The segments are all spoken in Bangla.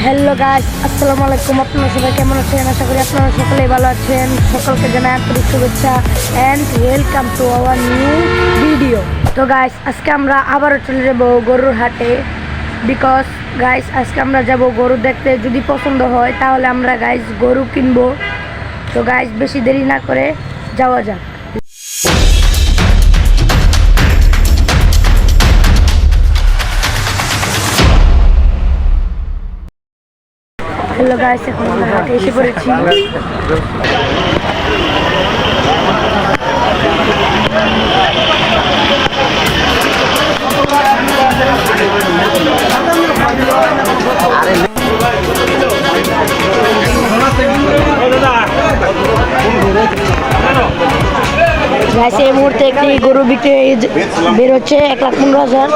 হ্যালো গাইস, আসসালামু আলাইকুম। আপনারা সবাই কেমন আছেন? আশা করি আপনারা সকলেই ভালো আছেন। সকলকে জানাই আন্তরিক শুভেচ্ছা and welcome to our new video. তো গাইস, আজকে আমরা আবারও চলে যাব গরুর হাটে, বিকজ গাইস আজকে আমরা যাব গরু দেখতে। যদি পছন্দ হয় তাহলে আমরা গাইস গরু কিনবো। তো গাইস বেশি দেরি না করে যাওয়া যাক। হ্যালো গাইস, এখন আমরা হাটে এসে পড়েছি। গাইস এই মুহূর্তে একটি গরু বিক্রি বের হচ্ছে 1,15,000।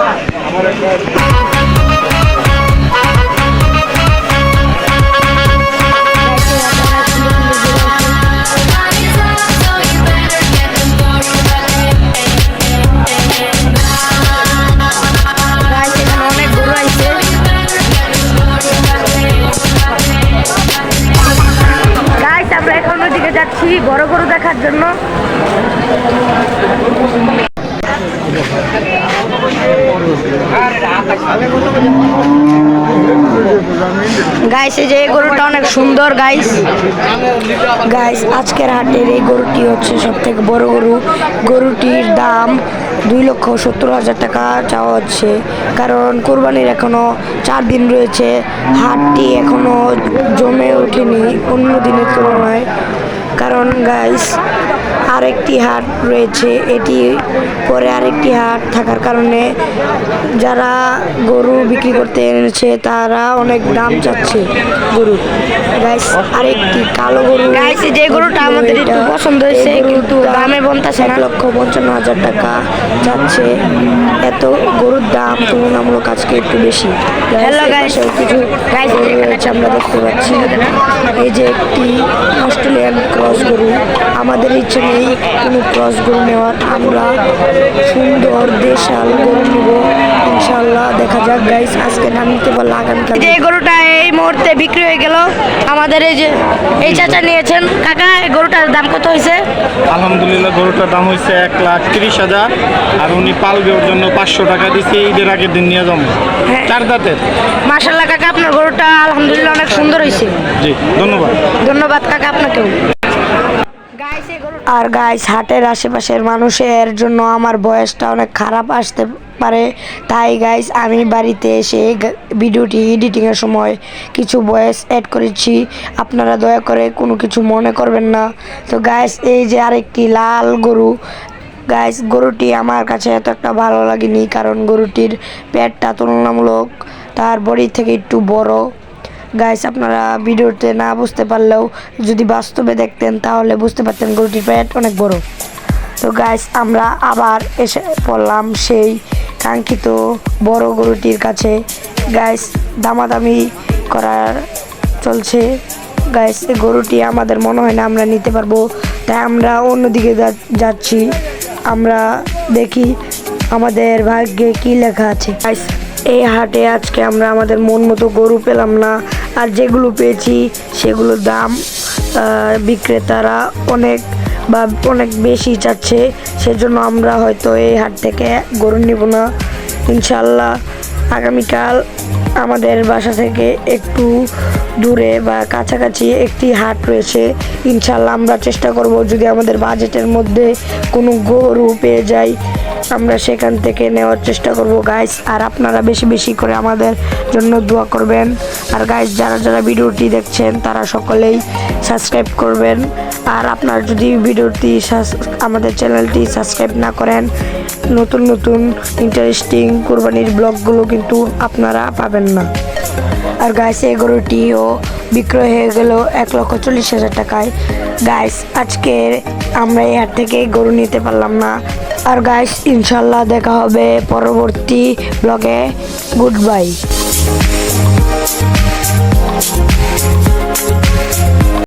যাচ্ছি বড় গরু দেখার জন্য। গাইস এই যে এই গরুটা অনেক সুন্দর। গাইস আজকের হাটের এই গরুটি হচ্ছে সব থেকে বড় গরু। গরুটির দাম 2,70,000 টাকা চাওয়া হচ্ছে, কারণ কোরবানির এখনো 4 দিন রয়েছে। হাটটি এখনো জমে ওঠেনি অন্য দিনের তুলনায়, কারণ গাইস আরেকটি হাট রয়েছে, এটি পরে আরেকটি হাট থাকার কারণে যারা গরু বিক্রি করতে এনেছে তারা অনেক দাম চাচ্ছে গরু। গাইস আরেকটি কালো গরু, গাইস যে গরুটা আমাদের একটু পছন্দ হয়েছে কিন্তু দামে বলতেছে 1,55,000 টাকা যাচ্ছে। এত গরুর দাম তুলনামূলক আজকে একটু বেশি। হ্যালো গাইস, কিছু গাইস আমরা দেখতে পাচ্ছি এই যে একটি অস্ট্রেলিয়ান ক্রস গরু। আমাদের ইচ্ছে নেই কোনো ক্রস গরু নেওয়ার, আমরা সুন্দর দেশাল গরু নেব ইনশাল্লাহ। দেখা যাক গাইস, আজকে না নিতে পারলে আগামীকাল। যে গরুটা এই মুহূর্তে বিক্রি হয়ে গেল আমাদের এই চাচা নিয়েছেন। কাকা এই গরুটার দাম কত হয়েছে? আলহামদুলিল্লাহ গরুটার দাম হয়েছে 1,30,000, আর উনি পালবে ওর জন্য 500 টাকা দিচ্ছে। ঈদের আগের দিন নিয়ে যাবো। 4 দাঁতের। মাশাআল্লাহ কাকা, আপনার গরুটা আলহামদুলিল্লাহ অনেক সুন্দর হয়েছে। জি ধন্যবাদ। ধন্যবাদ কাকা আপনাকেও। আর গাইস হাটের আশেপাশের মানুষের জন্য আমার ভয়েসটা অনেক খারাপ আসতে পারে, তাই গাইস আমি বাড়িতে এসে ভিডিওটি এডিটিংয়ের সময় কিছু ভয়েস অ্যাড করেছি, আপনারা দয়া করে কোনো কিছু মনে করবেন না। তো গাইস এই যে আরেকটি লাল গরু। গাইস গরুটি আমার কাছে এত একটা ভালো লাগেনি, কারণ গরুটির পেটটা তুলনামূলক তার বডি থেকে একটু বড়। গাইস আপনারা ভিডিওতে না বুঝতে পারলেও যদি বাস্তবে দেখতেন তাহলে বুঝতে পারতেন গরুটির পেট অনেক বড়। তো গাইস আমরা আবার এসে পড়লাম সেই কাঙ্ক্ষিত বড় গরুটির কাছে। গাইস দামাদামি করার চলছে। গাইস এই গরুটি আমাদের মনে হয় না আমরা নিতে পারবো, তাই আমরা অন্যদিকে যাচ্ছি। আমরা দেখি আমাদের ভাগ্যে কি লেখা আছে। গাইস এই হাটে আজকে আমরা আমাদের মন মতো গরু পেলাম না, আর যেগুলো পেয়েছি সেগুলোর দাম বিক্রেতারা অনেক বেশি চাচ্ছে। সেজন্য আমরা হয়তো এই হাট থেকে গরু নিব না ইনশাল্লাহ। আগামীকাল আমাদের বাসা থেকে একটু দূরে বা কাছাকাছি একটি হাট রয়েছে, ইনশাল্লাহ আমরা চেষ্টা করব যদি আমাদের বাজেটের মধ্যে কোনো গরু পেয়ে যাই আমরা সেখান থেকে নেওয়ার চেষ্টা করব গাইস। আর আপনারা বেশি বেশি করে আমাদের জন্য দোয়া করবেন। আর গাইস যারা ভিডিওটি দেখছেন তারা সকলেই সাবস্ক্রাইব করবেন। আর আপনারা যদি ভিডিওটি আমাদের চ্যানেলটি সাবস্ক্রাইব না করেন, নতুন নতুন ইন্টারেস্টিং কোরবানির ব্লগগুলো কিন্তু আপনারা পাবেন না। আর গাইস এই গরুটিও বিক্রয় হয়ে গেল 1,40,000 টাকায়। গাইস আজকে আমরা এই হাট থেকে গরু নিতে পারলাম না। আর গাইস ইনশাল্লাহ দেখা হবে পরবর্তী ব্লগে। Good bye.